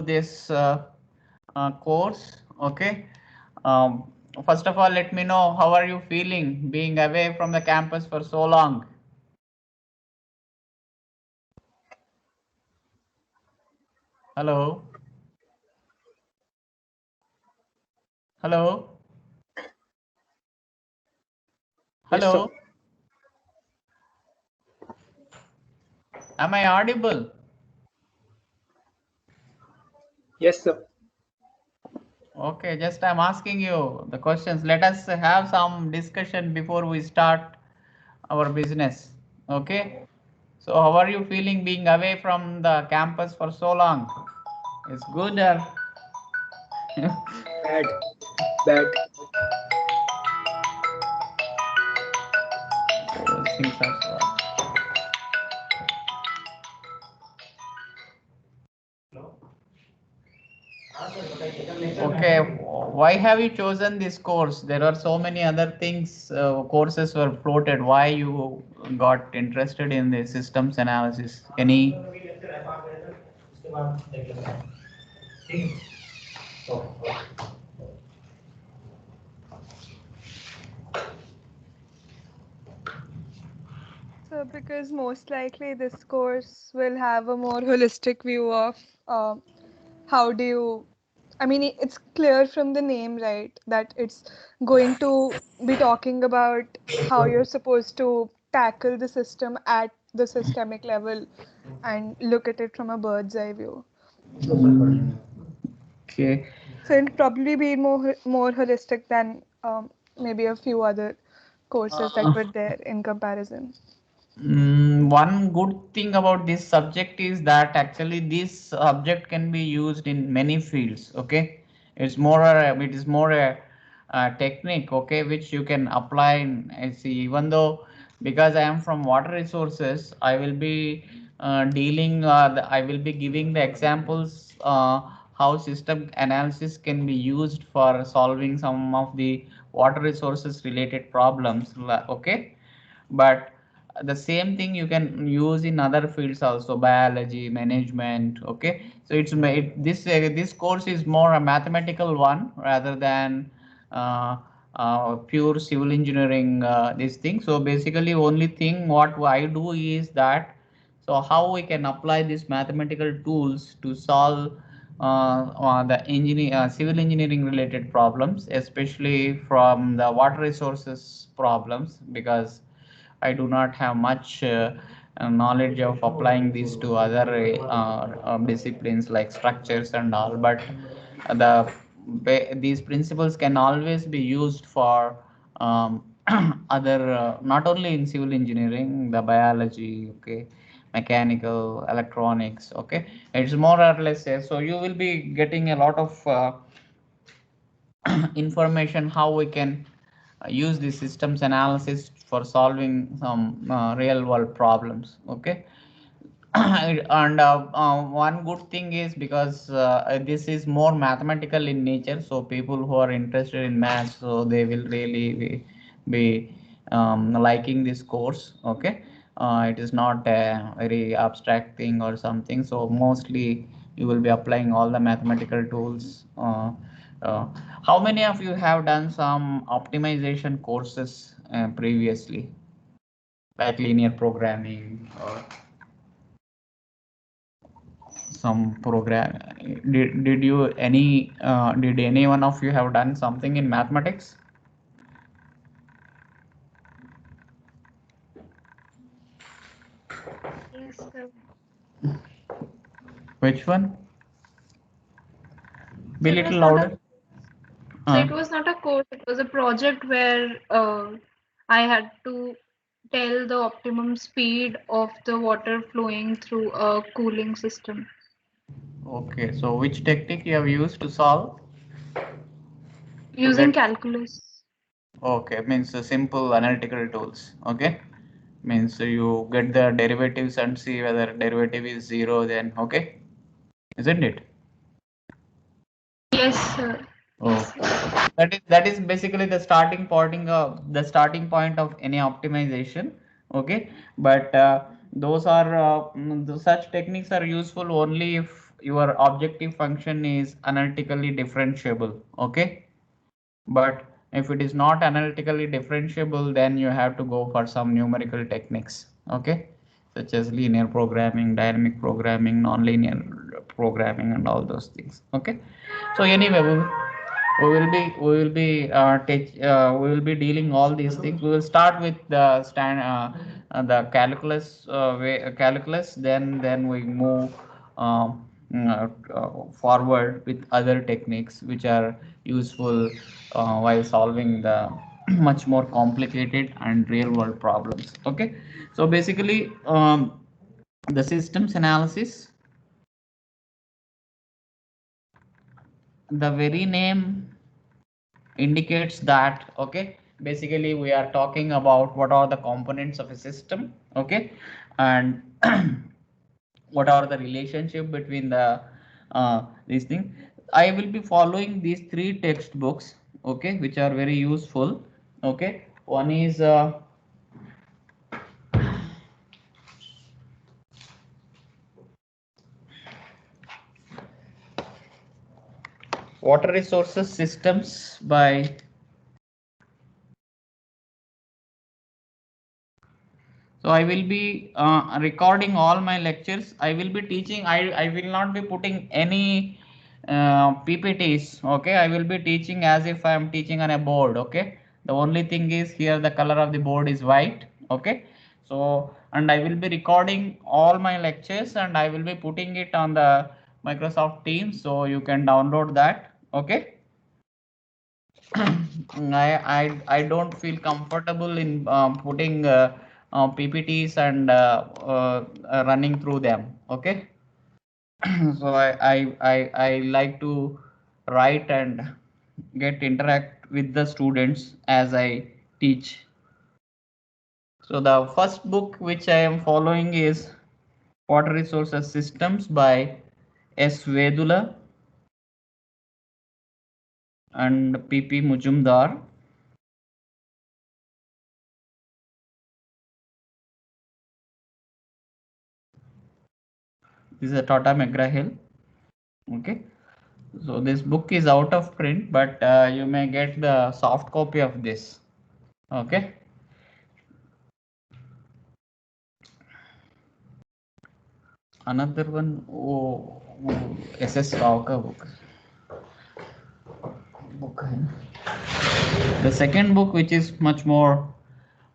this course. Okay. First of all, let me know how are you feeling being away from the campus for so long. Hello. Hello. Yes, sir. Hello. Am I audible? Yes, sir. Okay, just I'm asking you the questions. Let us have some discussion before we start our business. Okay. So how are you feeling being away from the campus for so long? It's good or Bad. Bad. those things are so. Okay, why have you chosen this course? There are so many other things, courses were floated. Why you got interested in the systems analysis? Any? So, because most likely this course will have a more holistic view of how do you, I mean, it's clear from the name, right, that it's going to be talking about how you're supposed to tackle the system at the systemic level and look at it from a bird's eye view. Okay. So it'll probably be more holistic than maybe a few other courses that were there in comparison. One good thing about this subject is that actually this subject can be used in many fields. Okay, it is more a technique. Okay, which you can apply in. I see. Even though because I am from water resources, I will be I will be giving the examples how system analysis can be used for solving some of the water resources related problems. Okay, but the same thing you can use in other fields also, biology, management. Okay, so it's this course is more a mathematical one rather than uh, pure civil engineering, this thing. So basically only thing what I do is that, so how we can apply these mathematical tools to solve the civil engineering related problems, especially from the water resources problems, because I do not have much knowledge of applying these to other disciplines like structures and all. But these principles can always be used for other, not only in civil engineering, the biology, okay, mechanical, electronics. Okay, it's more or less. So you will be getting a lot of information how we can use the systems analysis for solving some real world problems. Okay. And one good thing is because this is more mathematical in nature, so people who are interested in maths, so they will really be liking this course. Okay, it is not a very abstract thing or something, so mostly you will be applying all the mathematical tools. Uh, how many of you have done some optimization courses previously, like linear programming or some program? Did you any did any one of you have done something in mathematics? Yes, sir. Which one? Be So it little was not a louder. so uh, it was not a course, it was a project where I had to tell the optimum speed of the water flowing through a cooling system okay, so which technique you have used to solve, to using get? calculus. Okay, means simple analytical tools. Okay, means you get the derivatives and see whether derivative is zero, then okay, isn't it? Yes, sir. Yes, Oh, sir. that is basically the starting point of any optimization. Okay, but those are such techniques are useful only your objective function is analytically differentiable, okay? But if it is not analytically differentiable, then you have to go for some numerical techniques, okay, such as linear programming, dynamic programming, nonlinear programming, and all those things, okay? So anyway, we will be dealing all these things. We will start with the calculus, then we move forward with other techniques which are useful while solving the much more complicated and real world problems, okay? So basically, the systems analysis, the very name indicates that, okay, basically we are talking about what are the components of a system, okay, and what are the relationship between the these things. I will be following these three textbooks, okay, which are very useful, okay. One is water resources systems by So I will be recording all my lectures. I will be teaching. I will not be putting any PPTs. Okay, I will be teaching as if I am teaching on a board. Okay, the only thing is here the color of the board is white. Okay, so and I will be recording all my lectures and I will be putting it on the Microsoft Teams, so you can download that. Okay. I don't feel comfortable in putting PPTs and running through them. Okay, so I like to write and get interact with the students as I teach. So the first book which I am following is Water Resources Systems by S. Vedula and P.P. Mujumdar. This is a Tata McGraw-Hill. Okay, so this book is out of print, but you may get the soft copy of this. Okay. Another one, SS Rao ka book. The second book, which is much more,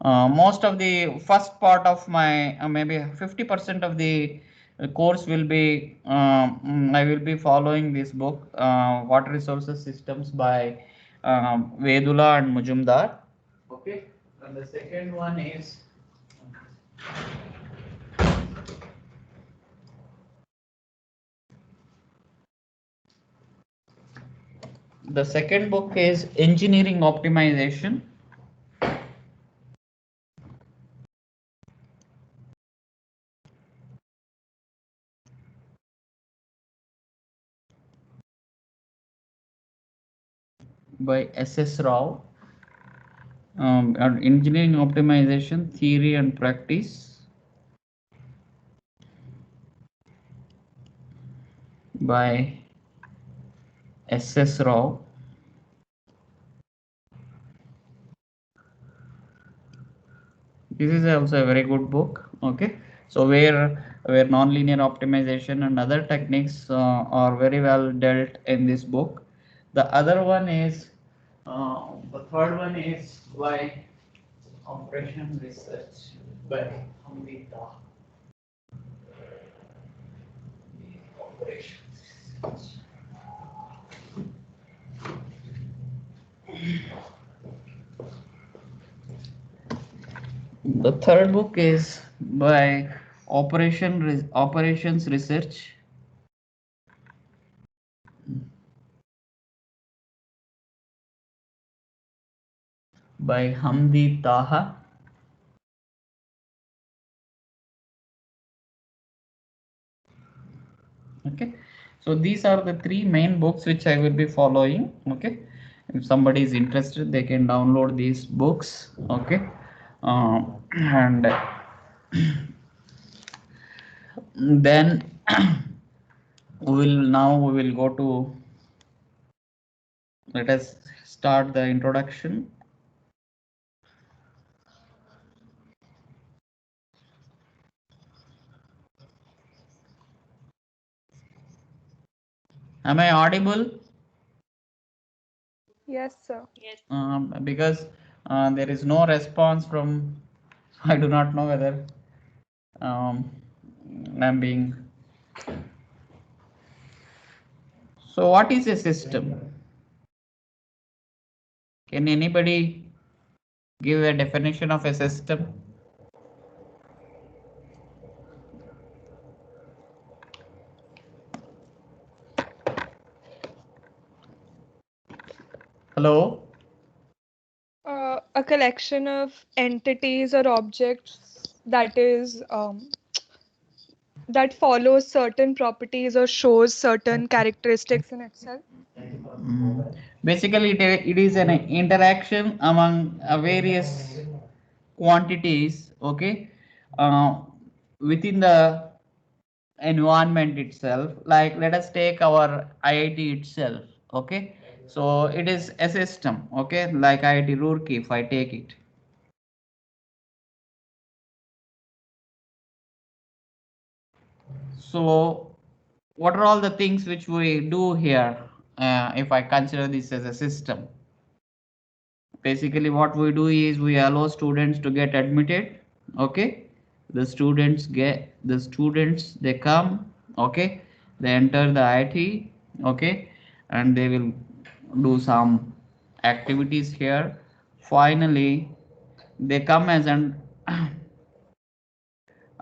most of the first part of my maybe 50% of the course will be I will be following this book, Water Resources Systems by Vedula and Mujumdar. Okay, and the second one is Engineering Optimization by SS Rao. Engineering Optimization Theory and Practice by SS Rao. This is also a very good book. Okay, so where nonlinear optimization and other techniques are very well dealt in this book. The other one is the third one is by Operation Research by Amrita. The third book is by Operations Research by Hamdi Taha. Okay, so these are the three main books which I will be following. Okay, if somebody is interested, they can download these books. Okay, and then we will go to, let us start the introduction. Am I audible? Yes, sir. Because there is no response from, I do not know whether I'm being. So what is a system? Can anybody give a definition of a system? Hello? A collection of entities or objects that is that follows certain properties or shows certain characteristics in itself. Basically, it is an interaction among various quantities, okay, uh, within the environment itself. Like, let us take our IIT itself, okay. So it is a system, okay, like IIT Roorkee, if I take it. So what are all the things which we do here, if I consider this as a system? Basically what we do is we allow students to get admitted, okay. The students they come, okay, they enter the IIT, okay, and they will do some activities here. Finally they come as an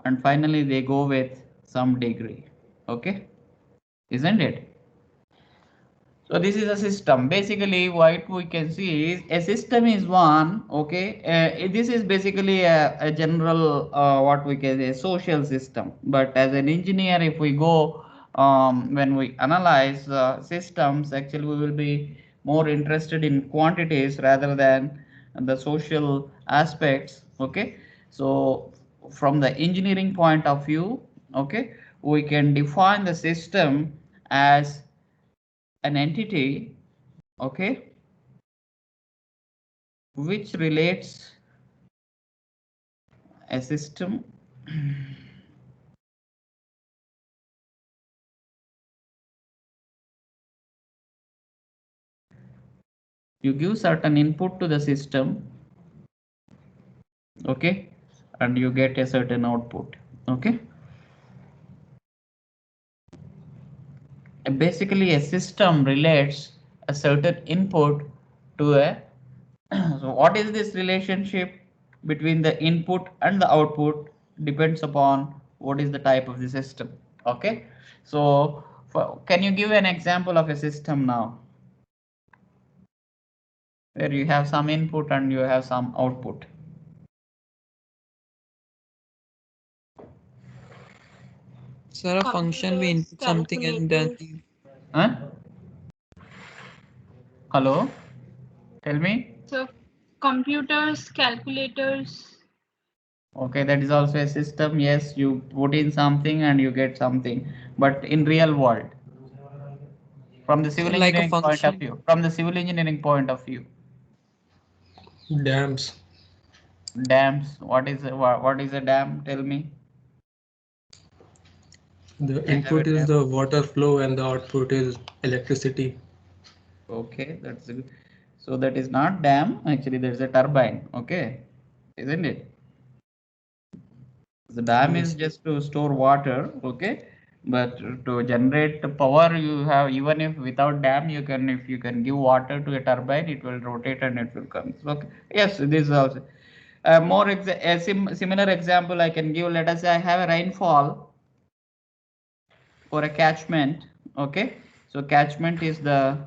and finally they go with some degree, okay, isn't it? So this is a system. Basically, what we can see is a system is one. Okay, this is basically a general what we can say social system. But as an engineer, if we go when we analyze systems, actually we will be more interested in quantities rather than the social aspects. Okay, so from the engineering point of view, okay, we can define the system as an entity, okay, which relates a system you give certain input to the system, okay, and you get a certain output, okay. Basically a system relates a certain input to a so what is this relationship between the input and the output depends upon what is the type of the system, okay. So can you give an example of a system now where you have some input and you have some output? Sir, a function we Computers, input something and then calculators. Huh? Hello, tell me. So computers, calculators. Okay, that is also a system. Yes, you put in something and you get something, but in real world, from the so civil like a engineering point of function. view, from the civil engineering point of view, Dams. dams. What is a dam? Tell me. The I have a input is dam. the water flow and the output is electricity. Okay, that's good. So that is not dam. Actually, there's a turbine. Okay, isn't it? The dam is Yes. just to store water, okay, but to generate the power you have, even if without dam you can, if you can give water to a turbine, it will rotate and it will come. So, okay, yes, this is also similar example I can give. Let us say I have a rainfall for a catchment, okay. So catchment is the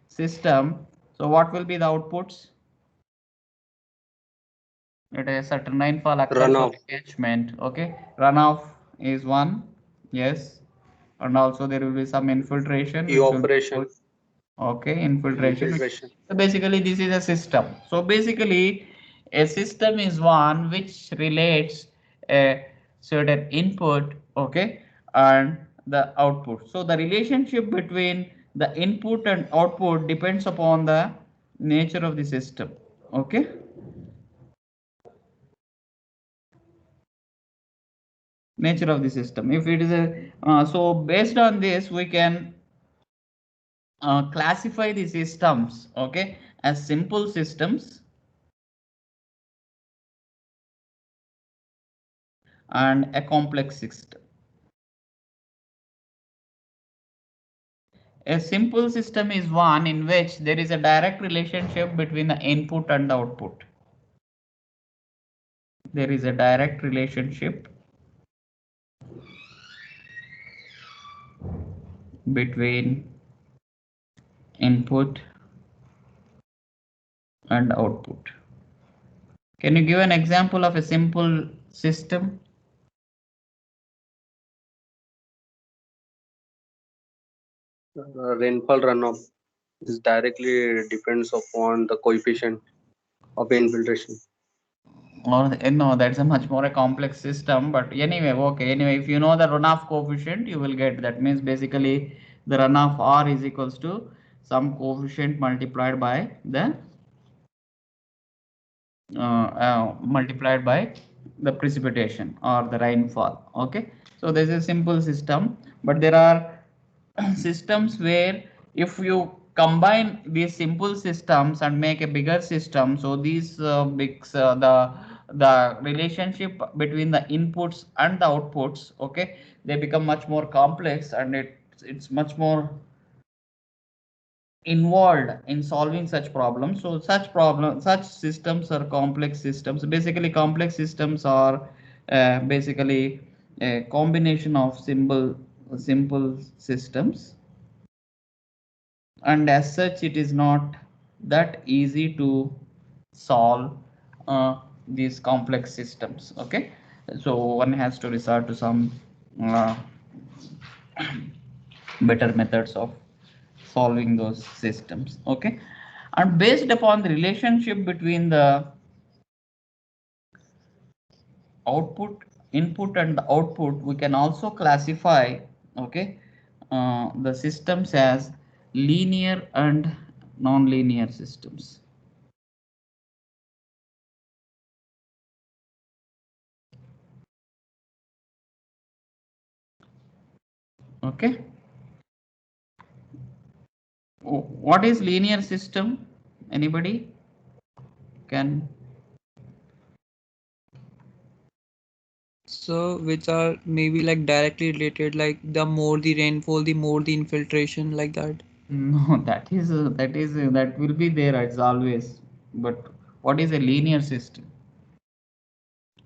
system. So what will be the outputs? Let a certain rainfall occurs for Runoff. a catchment, okay. Runoff is one, yes, and also there will be some infiltration which will be Evaporation. okay, infiltration. Infiltration. So basically this is a system. So basically a system is one which relates a certain input, okay, and the output. So the relationship between the input and output depends upon the nature of the system. Okay. Nature of the system. If it is a so based on this, we can classify the systems, okay, as simple systems and a complex system. A simple system is one in which there is a direct relationship between the input and the output. There is a direct relationship between input and output. Can you give an example of a simple system? Rainfall runoff is directly depends upon the coefficient of infiltration. Or no, that's a much more a complex system. But anyway, okay. Anyway, if you know the runoff coefficient, you will get that. Means basically the runoff R is equals to some coefficient multiplied by the multiplied by the precipitation or the rainfall. Okay, so this is a simple system, but there are systems where if you combine these simple systems and make a bigger system, so these the relationship between the inputs and the outputs, okay, they become much more complex, and it's much more involved in solving such problems. So such systems are complex systems. Basically complex systems are basically a combination of simple systems, and as such it is not that easy to solve these complex systems. Okay, so one has to resort to some uh, better methods of solving those systems. Okay, and based upon the relationship between the output input and the output, we can also classify, okay, the systems as linear and non-linear systems. Okay, what is linear system? Anybody can? So which are maybe like directly related, like the more the rainfall, the more the infiltration, like that. No, that will be there as always. But what is a linear system?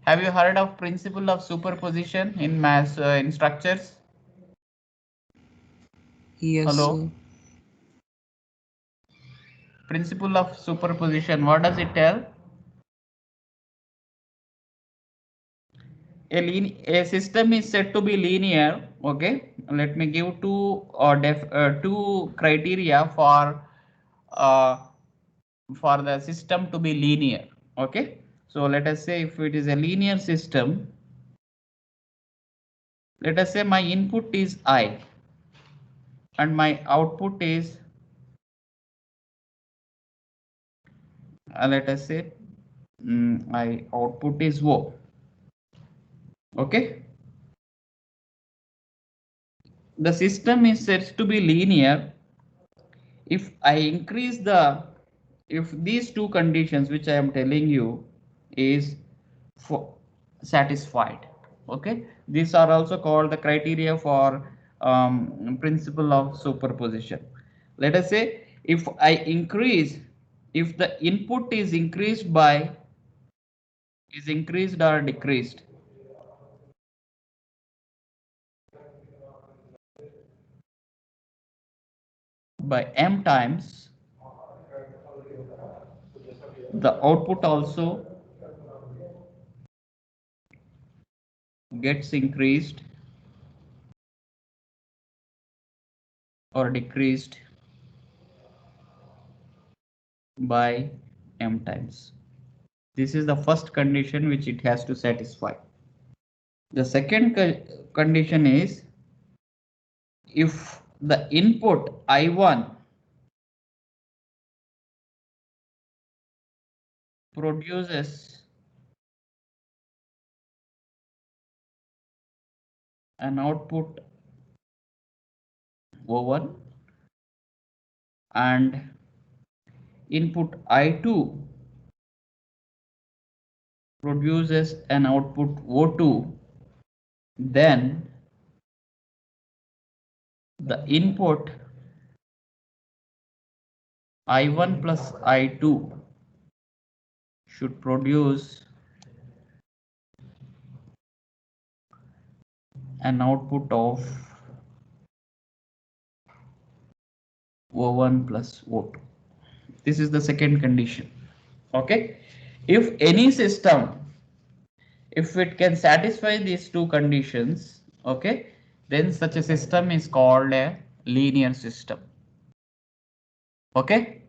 Have you heard of principle of superposition in mass in structures? Yes, Hello. sir. Principle of superposition. What does it tell? A system is said to be linear. Okay. Let me give two criteria for the system to be linear. Okay. So let us say if it is a linear system, let us say my input is I and my output is let us say my output is O. Okay, the system is said to be linear if I increase if these two conditions which I am telling you is satisfied. Okay, these are also called the criteria for principle of superposition. Let us say if I increase, if the input is increased or decreased by m times, the output also gets increased or decreased by m times. This is the first condition which it has to satisfy. The second condition is if the input I1 produces an output O1 and input I2 produces an output O2, then the input I1 plus I2 should produce an output of O1 plus O2. This is the second condition. Okay. If any system, if it can satisfy these two conditions, okay, then such a system is called a linear system. Okay.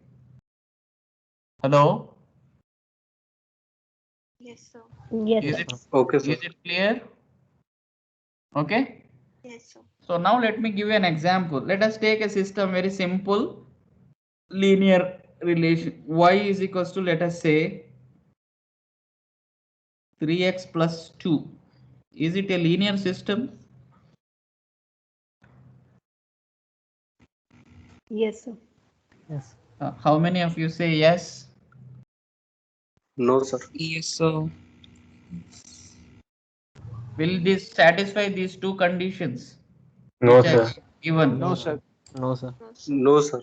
Hello. Yes, sir. Yes, Is sir. it Okay, sir. is it clear? Okay. Yes, sir. So now let me give you an example. Let us take a system, very simple linear relation. Y is equals to, let us say, 3x plus 2. Is it a linear system? Yes, sir. Yes. How many of you say yes? No, sir. Yes, sir. Will this satisfy these two conditions? No, which I sir. have given? No, sir. No, sir. No, sir. No, sir.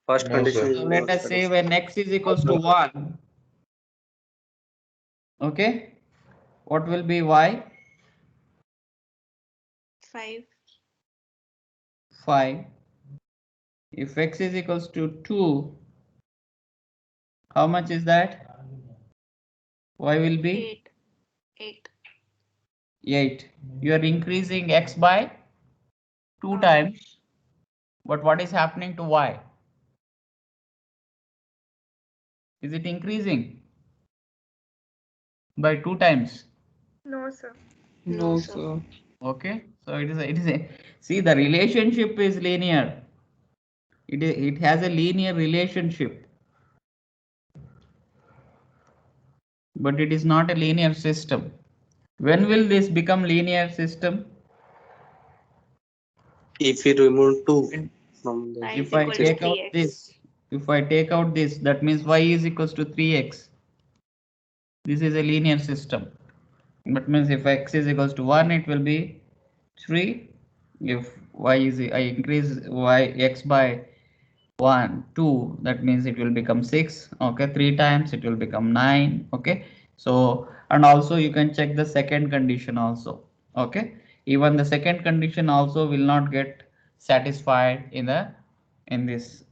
First No, condition sir. is So not let us say satisfied. when x is equals to 1, okay, what will be y? 5. 5. If x is equals to 2, how much is that? Y will be 8. 8. You are increasing x by 2 Ah. times, but what is happening to y? Is it increasing by 2 times? No, sir. No, No, sir. Okay, so it is a, see, the relationship is linear. It has a linear relationship, but it is not a linear system. When will this become linear system? If we remove 2 from the Y If is I equal to take out 3x. this, if I take out this, that means y is equals to 3x. This is a linear system. That means if x is equals to 1, it will be 3. If y is, I increase y x by 1, 2, that means it will become 6. Okay, 3 times it will become 9. Okay, so and also you can check the second condition also. Okay, even the second condition also will not get satisfied in the in this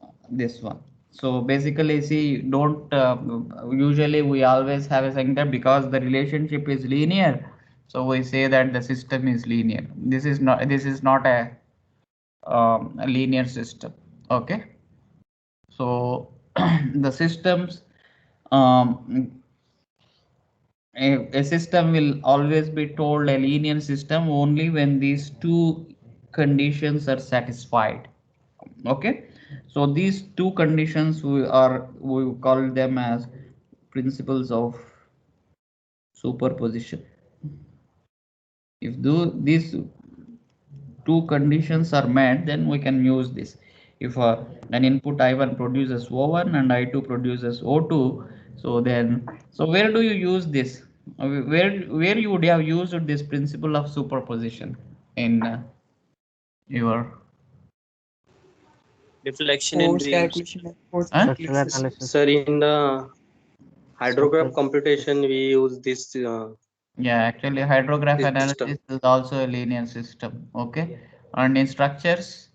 one. So basically, see, don't usually we always have a saying that because the relationship is linear, so we say that the system is linear. This is not a linear system. Okay, so the systems, um, a system will always be told a linear system only when these two conditions are satisfied. Okay, so these two conditions we call them as principles of superposition. If these two conditions are met, then we can use this. If an input I1 produces O1 and I2 produces O2, so then, so where do you use this? Where you would have used this principle of superposition in your Deflection in Force beams. calculation and force huh? Structural analysis. analysis. Sir, in the hydrograph Structural- computation, we use this Yeah, actually hydrograph system. analysis is also a linear system. Okay, and in structures,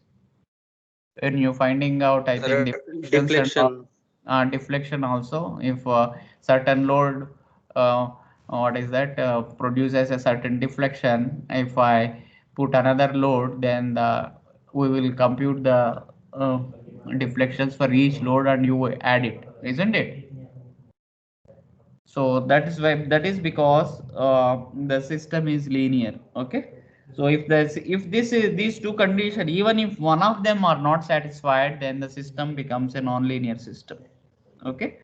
when you're finding out, I think deflections and all, Deflection. deflection also, if certain load, what is that, produces a certain deflection, if I put another load, then we will compute the deflections for each load and you add it, isn't it? So that is why, that is because the system is linear. Okay, So if these two conditions, even if one of them are not satisfied, then the system becomes a nonlinear system. Okay,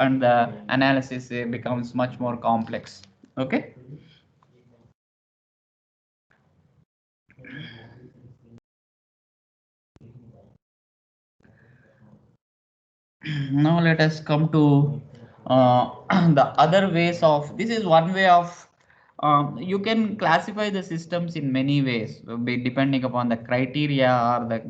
and the analysis becomes much more complex. Okay. Now let us come to the other ways of, this is one way of, you can classify the systems in many ways depending upon the criteria or the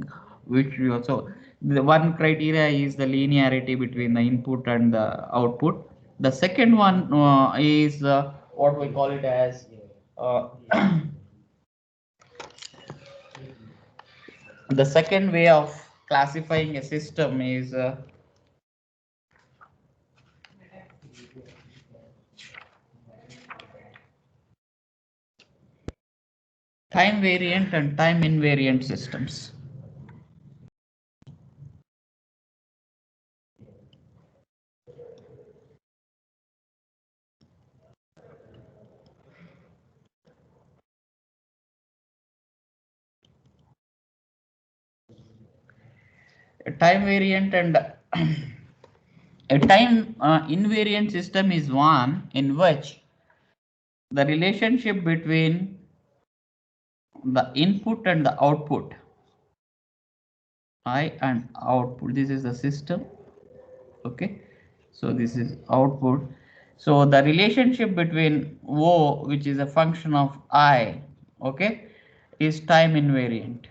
which you also, the one criteria is the linearity between the input and the output. The second one is what we call it as uh, the second way of classifying a system is time variant and time invariant systems. A time variant and a time invariant system is one in which the relationship between the input and the output, I and output, this is the system. Okay, so this is output. So the relationship between O, which is a function of I, okay, is time invariant.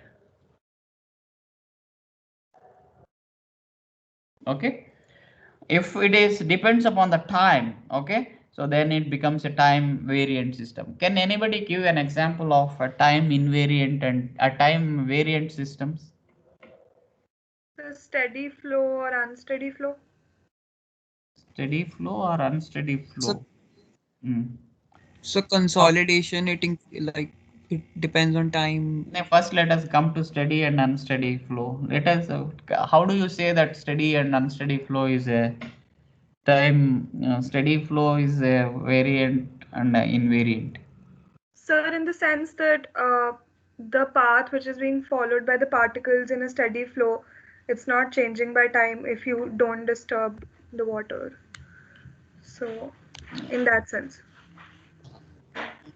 Okay, if it is depends upon the time, okay, so then it becomes a time variant system. Can anybody give an example of a time invariant and a time variant systems? The steady flow or unsteady flow? Steady flow or unsteady So, flow? so consolidation, like it depends on time. Now first let us come to steady and unsteady flow. Let us how do you say that steady and unsteady flow is a time, steady flow is a variant and a invariant? Sir, in the sense that the path which is being followed by the particles in a steady flow, it's not changing by time if you don't disturb the water. So, in that sense.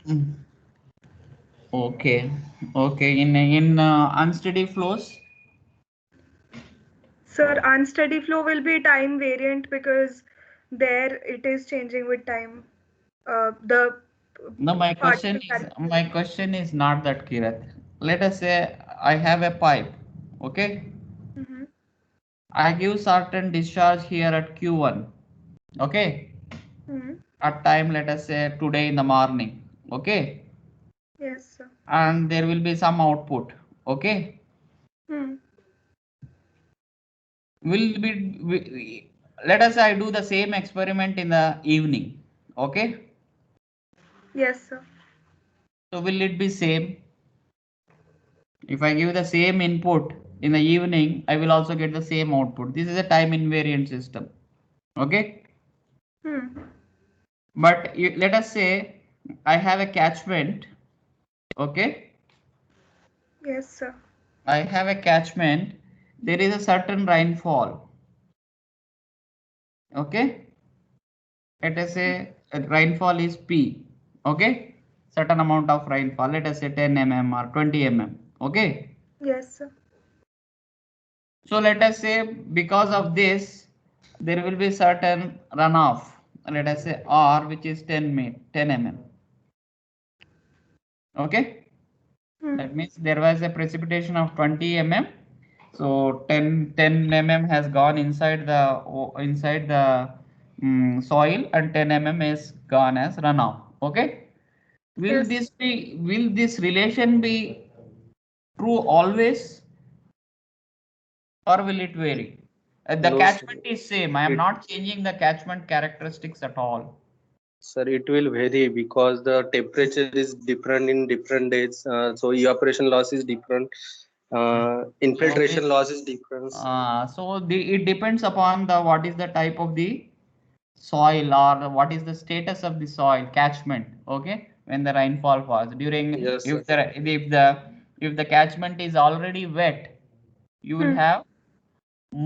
Mm. Okay, okay. In unsteady flows, Sir, unsteady flow will be time variant because there it is changing with time. The no. particle character. My question is not that, Kirat. Let us say I have a pipe. Okay, Mm-hmm. I give certain discharge here at Q1. Okay, Mm-hmm. at time let us say today in the morning. Okay, Yes, sir. and there will be some output. Okay, Hmm. let us say I do the same experiment in the evening. Okay, Yes, sir. so will it be same? If I give the same input in the evening, I will also get the same output. This is a time invariant system. Okay, Hmm. but let us say I have a catchment. Okay, Yes, sir. I have a catchment. There is a certain rainfall. Okay, let us say rainfall is P. Okay, certain amount of rainfall. Let us say 10 mm or 20 mm. Okay, Yes, sir. so let us say because of this, there will be certain runoff. Let us say R, which is 10 mm. Okay, Hmm. that means there was a precipitation of 20 mm. So 10 mm has gone inside the soil, and 10 mm is gone as runoff. Okay, Yes. will this relation be true always, or will it vary? The No, sir. catchment is same. I am It, not changing the catchment characteristics at all. sir, it will vary because the temperature is different in different days. So evaporation loss is different. Infiltration Okay. loss is different. It depends upon the what is the type of the soil or what is the status of the soil catchment. Okay, when the rainfall falls. During Yes, if sir. the catchment is already wet, you will have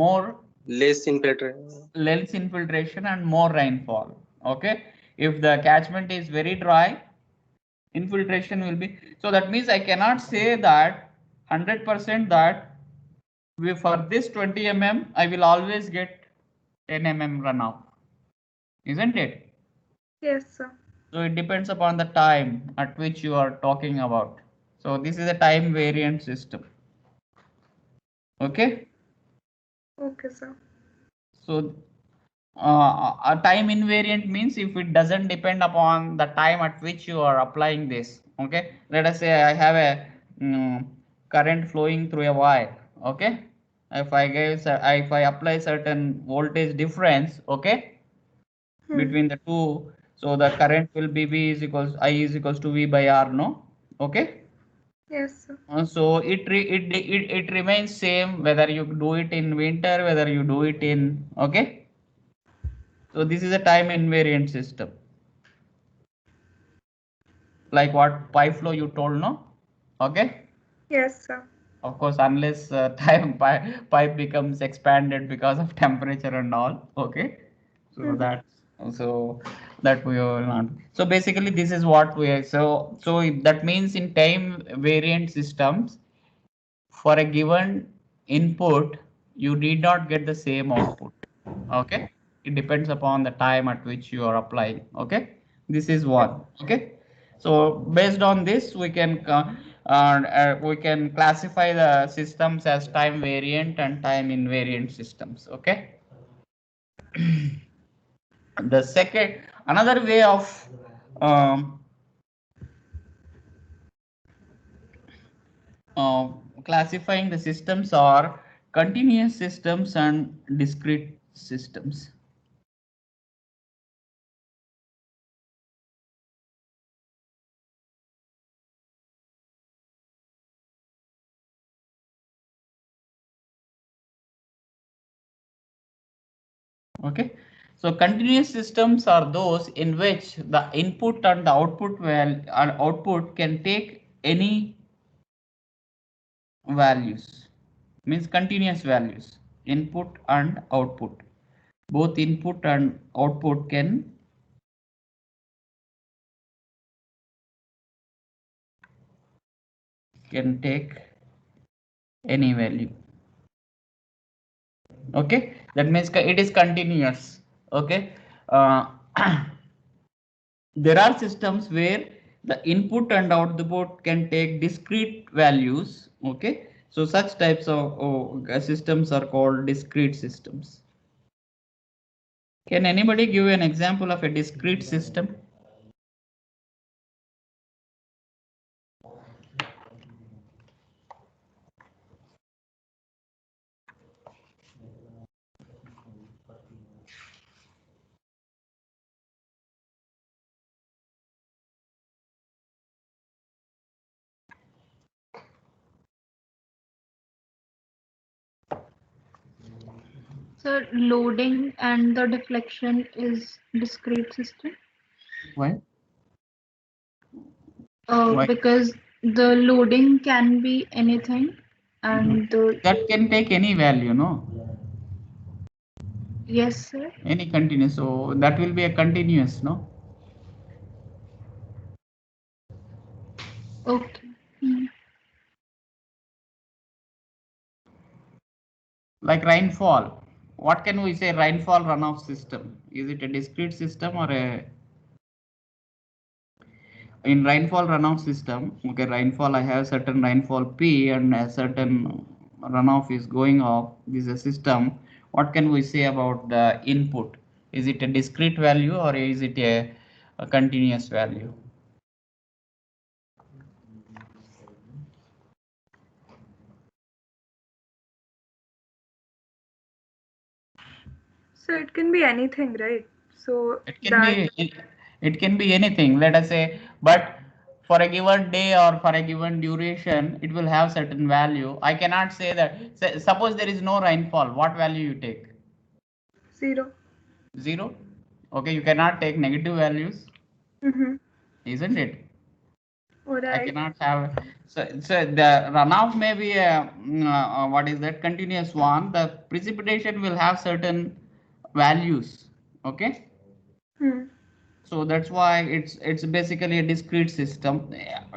more Less infiltration. less infiltration and more rainfall. Okay, if the catchment is very dry, infiltration will be. So that means I cannot say that 100% that for this 20 mm I will always get 10 mm runoff, isn't it? Yes, sir. So it depends upon the time at which you are talking about. So this is a time variant system. Okay. Okay, sir. So a time invariant means if it doesn't depend upon the time at which you are applying this. Okay. Let us say I have a current flowing through a wire. Okay. If I apply certain voltage difference, okay, between the two, so the current will be V is equals I is equals to V by R, no? Okay. Yes, sir. So it remains same whether you do it in winter, whether you do it in, okay. So this is a time invariant system, like what pipe flow you told, no? Okay. Yes, sir. Of course, unless pipe becomes expanded because of temperature and all. Okay. So that we will not. So basically, this is what we are. So that means in time variant systems, for a given input, you need not get the same output. Okay. It depends upon the time at which you are applying. Okay. This is one. Okay. So based on this, we can classify the systems as time variant and time invariant systems. Okay. The second, another way of um, uh, classifying the systems are continuous systems and discrete systems. Okay, so continuous systems are those in which the input and the output can take any values, means continuous values, input and output. Both input and output can take any value. Okay, that means it is continuous. Okay, uh, there are systems where the input and output can take discrete values. Okay, so such types of systems are called discrete systems. Can anybody give an example of a discrete system? So loading and the deflection is discrete system. Why? Why? Because the loading can be anything, and That can take any value, no? yes, sir. Any continuous, so that will be a continuous, no? Okay. Hmm. Like rainfall. What can we say rainfall runoff system? Is it a discrete system or a in rainfall runoff system? Okay, rainfall, I have certain rainfall P and a certain runoff is going off. This is a system. What can we say about the input? Is it a discrete value or is it a continuous value? So it can be anything, right? So It can that be it can be anything, let us say, but for a given day or for a given duration, it will have certain value. I cannot say that. Suppose there is no rainfall, what value you take? 0. 0. Okay, you cannot take negative values, Mm-hmm. isn't it? All I right. cannot have. So the runoff may be a what is that continuous one. The precipitation will have certain values. Okay. Hmm. So that's why it's basically a discrete system.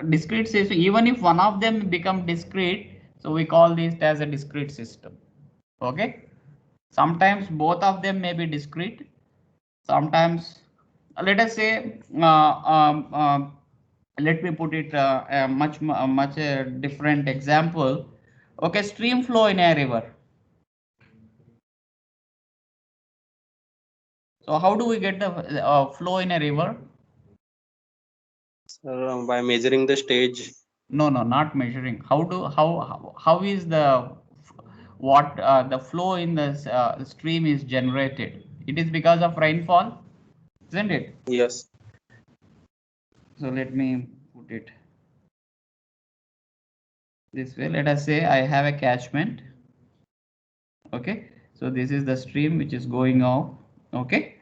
Discrete system. Even if one of them become discrete, so we call this as a discrete system. Okay. Sometimes both of them may be discrete. Sometimes, let us say, let me put it a much different example. Okay, stream flow in a river. So how do we get the flow in a river? By measuring the stage. No, no, not measuring. How is the what the flow in the stream is generated? It is because of rainfall, isn't it? Yes. So let me put it this way. Let us say I have a catchment. Okay, so this is the stream which is going off. Okay,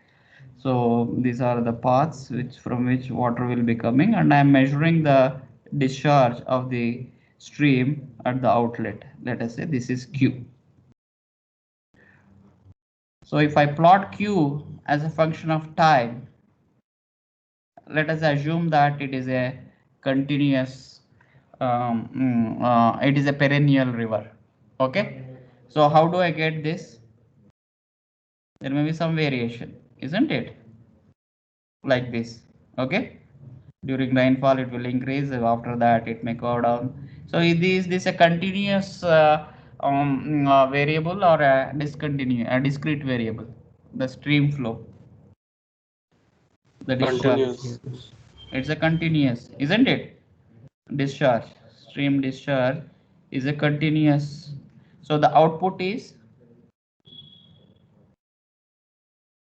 so these are the paths which from which water will be coming, and I am measuring the discharge of the stream at the outlet. Let us say this is Q. So if I plot Q as a function of time, let us assume that it is a continuous, it is a perennial river. Okay, so how do I get this? There may be some variation, isn't it? Like this. Okay, during rainfall it will increase, after that it may go down. So is this a continuous variable or a discrete variable? The stream flow, the discharge. Continuous. It's a continuous, isn't it? Discharge, stream discharge is a continuous. So the output is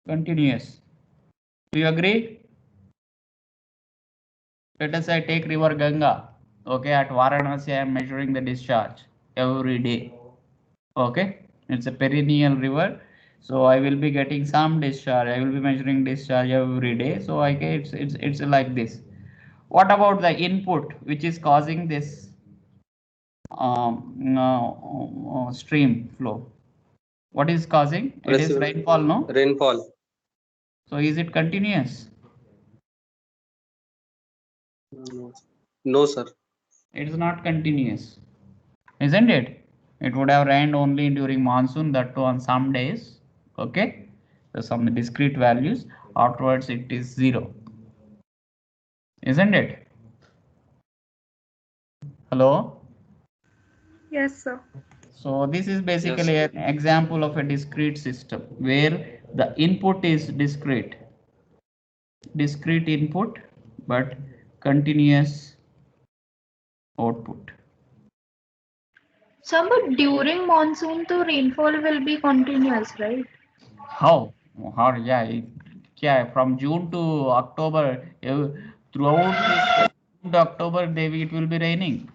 continuous. Do you agree? Let us say I take river Ganga. Okay, at Varanasi I am measuring the discharge every day. Okay, it's a perennial river, so I will be getting some discharge. I will be measuring discharge every day. So I get it's like this. What about the input which is causing this stream flow? What is causing? It is rainfall, no? Rainfall. So is it continuous? No, sir. It is not continuous, isn't it? It would have rained only during monsoon, that too on some days. Okay, so some discrete values. Afterwards, it is zero, isn't it? Hello. Yes, sir. So this is Yes. basically an example of a discrete system where the input is discrete input, but continuous output. Sir, but during monsoon, the rainfall will be continuous, right? How? How? Yeah, yeah. From June to October, throughout this June to October, it will be raining.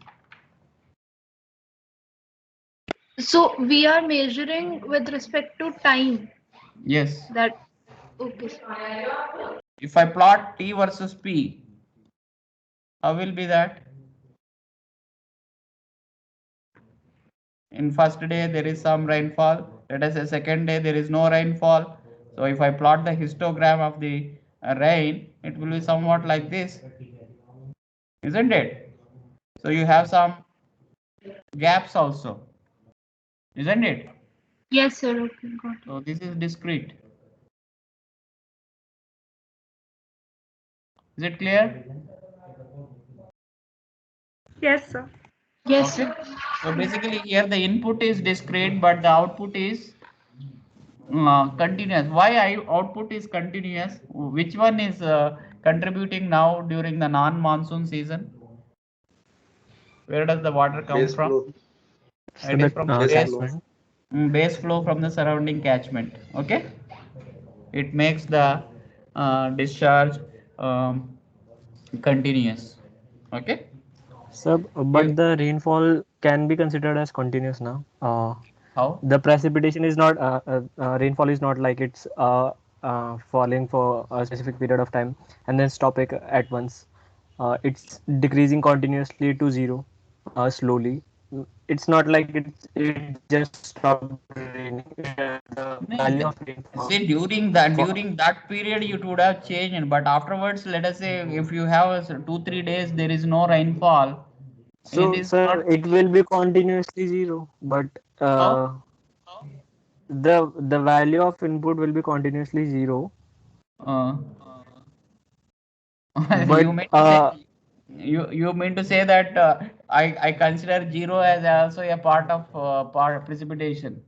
So we are measuring with respect to time. Yes. That okay, sir. If I plot T versus P, how will be that? In first day there is some rainfall. Let us say second day there is no rainfall. So if I plot the histogram of the rain, it will be somewhat like this, isn't it? So you have some gaps also, isn't it? Yes, sir. Okay, got it. So this is discrete. Is it clear? Yes, sir. Yes, Okay. sir. So basically here the input is discrete, but the output is continuous. Why output is continuous? Which one is contributing now during the non-monsoon season? Where does the water come Base from? flow. So It the is from Base base, flow. catchment. base flow from the surrounding catchment. Okay. It makes the discharge continuous. Okay. So, but You, the rainfall can be considered as continuous now. how? The precipitation is not rainfall is not like it's falling for a specific period of time and then stopping at once. it's decreasing continuously to zero, slowly. It's not like it just stopped raining. The value of rainfall. See, during that period it would have changed, but afterwards, let us say if you have 2 3 days there is no rainfall, it So, is sir, not. it will be continuously zero, but How? the value of input will be continuously zero. Uh, But you mean to say you mean to say that I consider zero as also a part of part precipitation.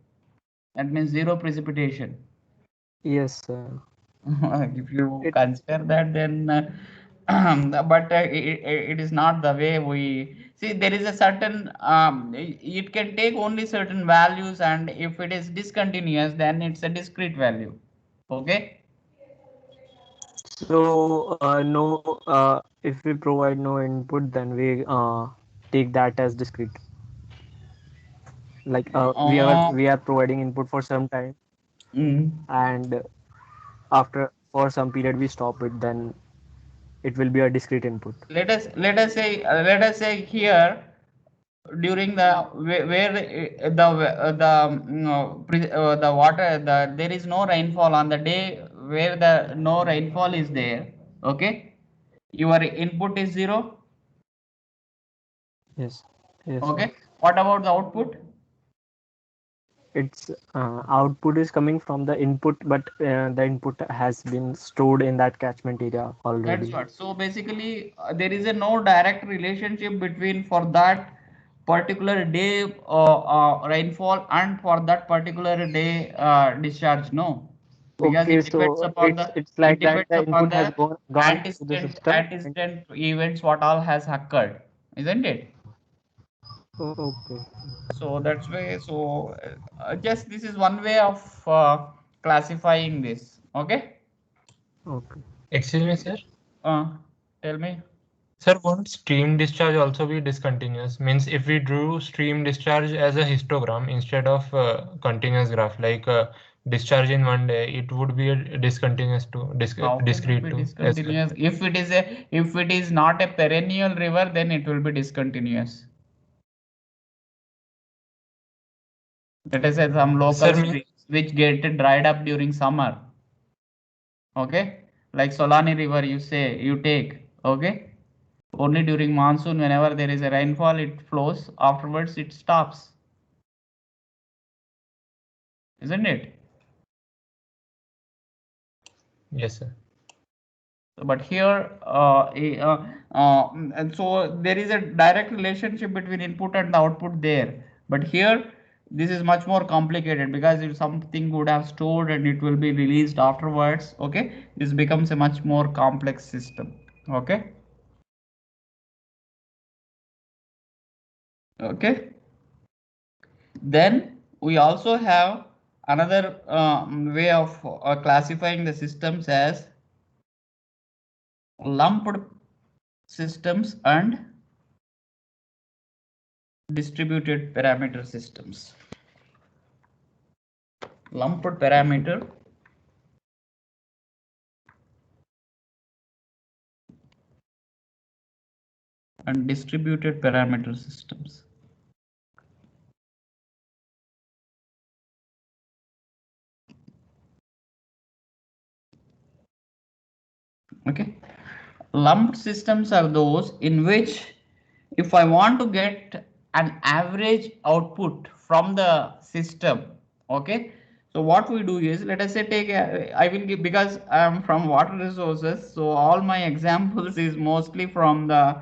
That means zero precipitation. yes, sir. If you It consider that, then but it is not the way we see. There is a certain it can take only certain values, and if it is discontinuous, then it's a discrete value. Okay. so no. If we provide no input, then we take that as discrete. Like Uh, we are providing input for some time, mm. and after for some period we stop it, then it will be a discrete input. Let us say here during the where the water there is no rainfall on the day where the no rainfall is there. Okay, your input is zero. Yes, yes, sir. Okay, what about the output? Its output is coming from the input, but the input has been stored in that catchment area That's already. what. So basically, there is a no direct relationship between for that particular day rainfall and for that particular day discharge. No, because Okay, it depends so upon the it's it like that depends the upon input has the gone into the antecedent system. And, antecedent events what all has occurred, isn't it? oh, okay. So that's way. So just this is one way of classifying this. Okay. Okay. Excuse me, sir. Tell me. Sir, won't stream discharge also be discontinuous? Means if we drew stream discharge as a histogram instead of continuous graph, like discharge in one day, it would be a discontinuous to How can it discrete be too as well. discontinuous? If it is not a perennial river, then it will be discontinuous. Let us say some local Sir, streams which get dried up during summer. Okay, like Solani River, you take. Okay, only during monsoon, whenever there is a rainfall, it flows. Afterwards, it stops, isn't it? yes, sir. But here and so there is a direct relationship between input and the output there, but here this is much more complicated because if something would have stored and it will be released afterwards. Okay, this becomes a much more complex system. Okay. Okay, then we also have another way of classifying the systems as lumped systems and distributed parameter systems. Lumped parameter and distributed parameter systems. Okay, lumped systems are those in which if I want to get an average output from the system. Okay, so what we do is, let us say I will give, because I am from water resources, so all my examples is mostly from the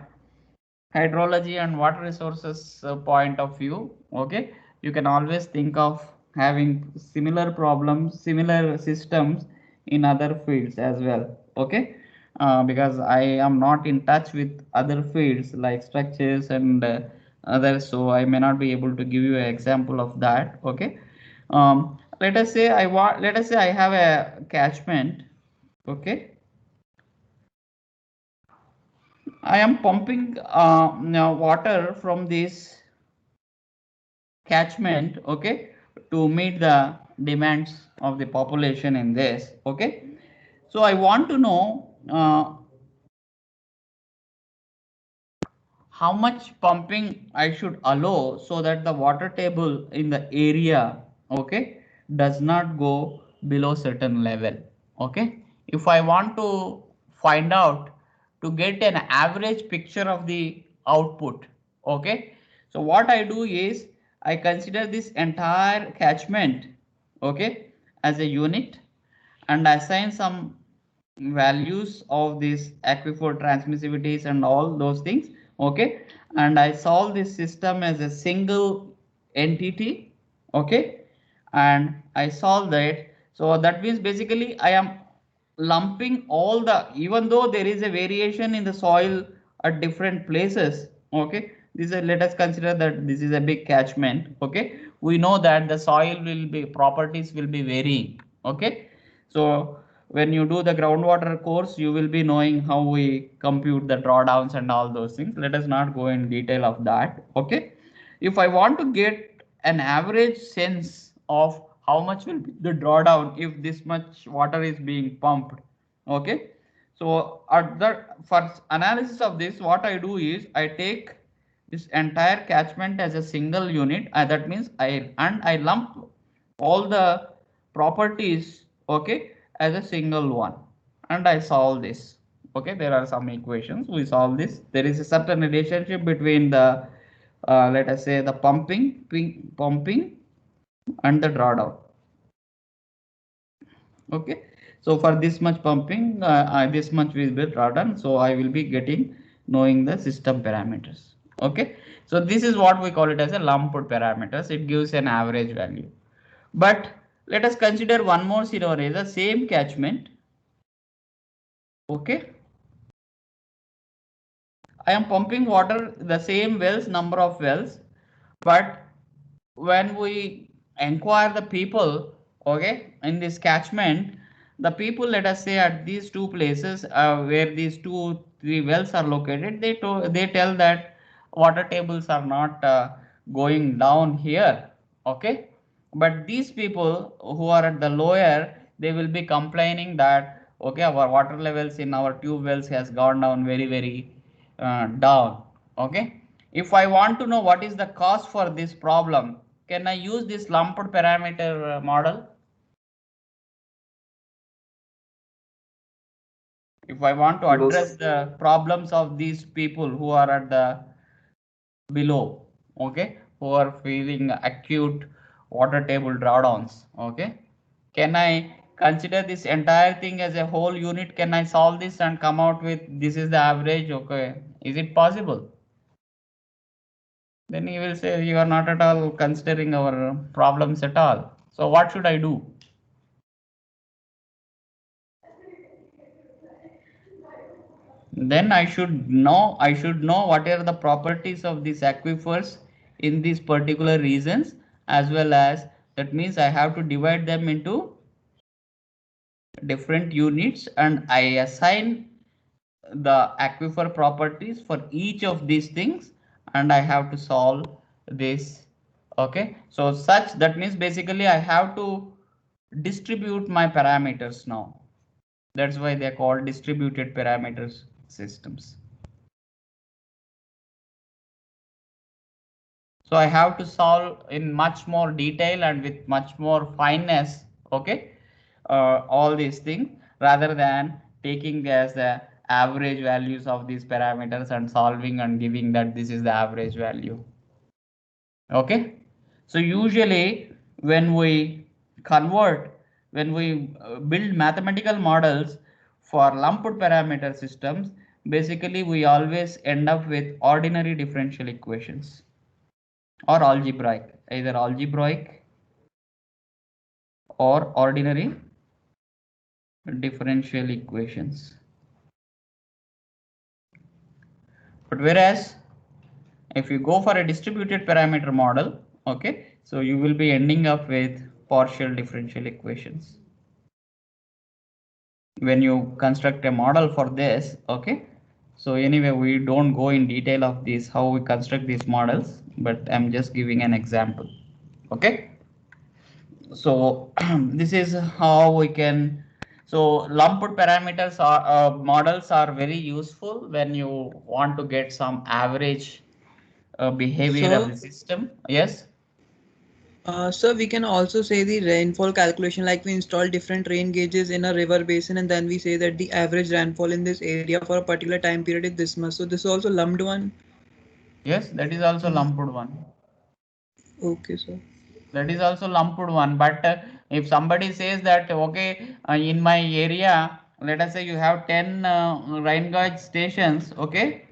hydrology and water resources point of view. Okay, you can always think of having similar problems, similar systems in other fields as well. Okay, because I am not in touch with other fields like structures and others, so I may not be able to give you an example of that. Okay, let us say I have a catchment. Okay, I am pumping now water from this catchment. Okay, to meet the demands of the population in this. Okay, so I want to know how much pumping I should allow so that the water table in the area, okay, does not go below certain level. Okay, if I want to find out to get an average picture of the output, okay, so what I do is I consider this entire catchment, okay, as a unit and assign some values of these aquifer transmissivities and all those things, okay, and I solve this system as a single entity, okay, and I solve that. So that means basically I am lumping all the, even though there is a variation in the soil at different places, okay, this is, let us consider that this is a big catchment, okay, we know that the soil will be, properties will be varying, okay, so when you do the groundwater course, you will be knowing how we compute the drawdowns and all those things. Let us not go in detail of that. Okay. If I want to get an average sense of how much will be the drawdown if this much water is being pumped. Okay. So at the, for analysis of this, what I do is I take this entire catchment as a single unit. That means I lump all the properties, okay, as a single one, and I solve this. Okay, there are some equations, we solve this. There is a certain relationship between the let us say the pumping and the drawdown. Okay, so for this much pumping, this much will be drawdown, so I will be getting knowing the system parameters. Okay, so this is what we call it as a lumped parameters. It gives an average value. But let us consider one more scenario, the same catchment. Okay, I am pumping water, the same wells, number of wells, but when we inquire the people, okay, in this catchment, the people, let us say at these two places where these 2-3 wells are located, they tell that water tables are not going down here, okay, but these people who are at the lower, they will be complaining that okay, our water levels in our tube wells has gone down very down. Okay, if I want to know what is the cause for this problem, can I use this lumped parameter model? If I want to address the problems of these people who are at the below, okay, who are feeling acute water table drawdowns, okay, can I consider this entire thing as a whole unit? Can I solve this and come out with this is the average? Okay, is it possible? Then you will say you are not at all considering our problems at all. So what should I do? Then I should know what are the properties of these aquifers in these particular regions, as well as that means I have to divide them into different units and I assign the aquifer properties for each of these things and I have to solve this. Okay, so such that means basically I have to distribute my parameters now. That's why they are called distributed parameters systems. So I have to solve in much more detail and with much more fineness, okay, all these things rather than taking as the average values of these parameters and solving and giving that this is the average value. Okay, so usually when we build mathematical models for lumped parameter systems, basically we always end up with ordinary differential equations or algebraic, either algebraic or ordinary differential equations. But whereas if you go for a distributed parameter model, okay, so you will be ending up with partial differential equations. When you construct a model for this, okay, so anyway, we don't go in detail of this, how we construct these models, but I'm just giving an example. Okay, so this is how we can So lumped parameters are models are very useful when you want to get some average behavior of the system. Yes. So we can also say the rainfall calculation, like we install different rain gauges in a river basin, and then we say that the average rainfall in this area for a particular time period is this much. So this is also lumped one. Yes, that is also lumped one. Okay, sir. That is also lumped one. But if somebody says that, okay, in my area, let us say you have 10 rain gauge stations, okay,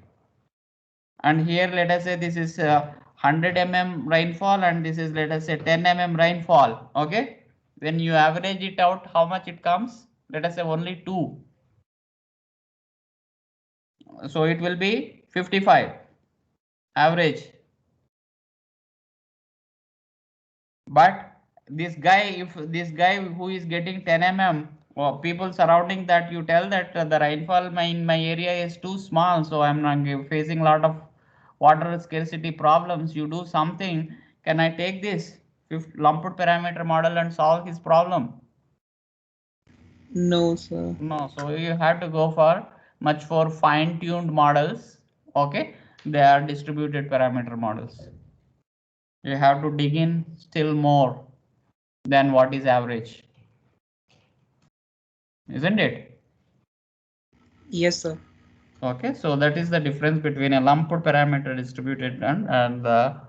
and here let us say this is 100 mm rainfall and this is let us say 10 mm rainfall, okay. When you average it out, how much it comes? Let us say only 2. So it will be 55 average. But this guy, if this guy who is getting 10 mm, or people surrounding that, you tell that the rainfall in my area is too small, so I'm not facing a lot of water scarcity problems. You do something. Can I take this lumped parameter model and solve his problem? No, sir. No. So you have to go for much for fine-tuned models. Okay, they are distributed parameter models. You have to dig in still more than what is average, isn't it? Yes, sir. Okay, so that is the difference between a lumped parameter distributed and the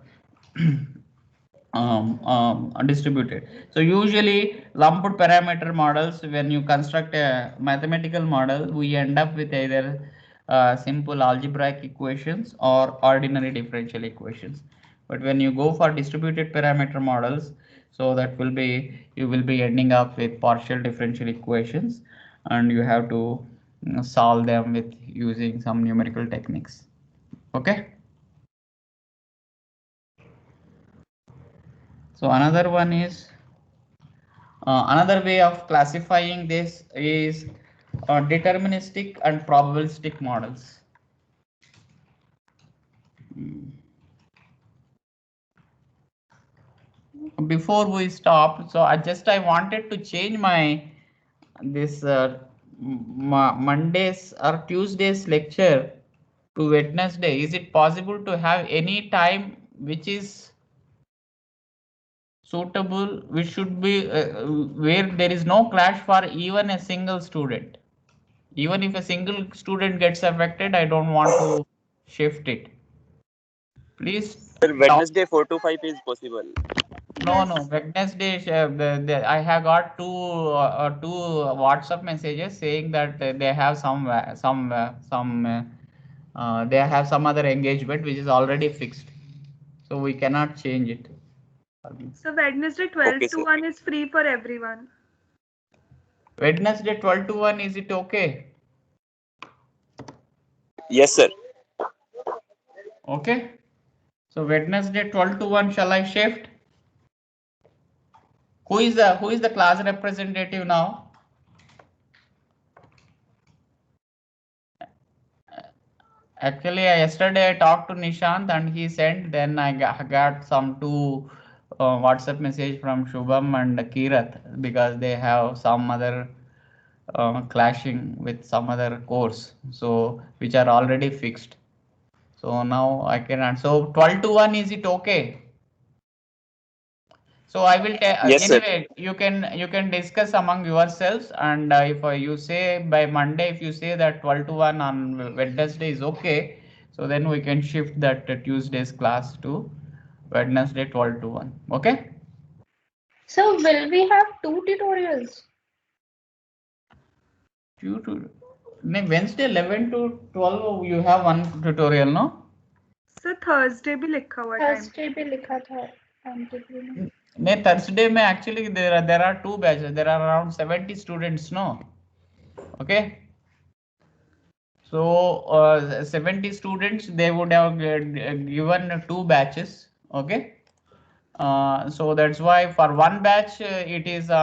distributed. So usually lumped parameter models, when you construct a mathematical model, we end up with either simple algebraic equations or ordinary differential equations. But when you go for distributed parameter models, so that will be, you will be ending up with partial differential equations, and you have to solve them with using some numerical techniques. Okay. So another one is another way of classifying this is deterministic and probabilistic models. Before we stop, so I wanted to change my this Monday's or Tuesday's lecture to Wednesday. Is it possible to have any time which is suitable, which should be where there is no clash for even a single student? Even if a single student gets affected, I don't want to shift it. Please. Sir, Wednesday 4 to 5 is possible. No, Wednesday, I have got two WhatsApp messages saying that they have they have some other engagement which is already fixed, so we cannot change it. So Wednesday 12 Okay, to sir. 1 is free for everyone. Wednesday 12 to 1, is it okay? Yes, sir. Okay. So Wednesday 12 to 1, shall I shift? Who is the class representative now? Actually, yesterday I talked to Nishant and he sent. Then I got some two WhatsApp message from Shubham and Kirat because they have some other clashing with some other course, so which are already fixed. So now I cannot. So 12 to 1, is it okay? So I will tell Yes, sir. anyway. You can discuss among yourselves, and if you say by Monday, if you say that 12 to 1 on Wednesday is okay, so then we can shift that Tuesday's class to Wednesday 12 to 1. Okay. So will we have 2 tutorials? Wednesday 11 to 12 you have one tutorial, no? So Thursday भी लिखा हुआ time. Thursday भी लिखा था timetable में. Thursday में actually there are two batches. There are around 70 students, no? Okay. So 70 students, they would have given two batches. Okay. So that's why for one batch it is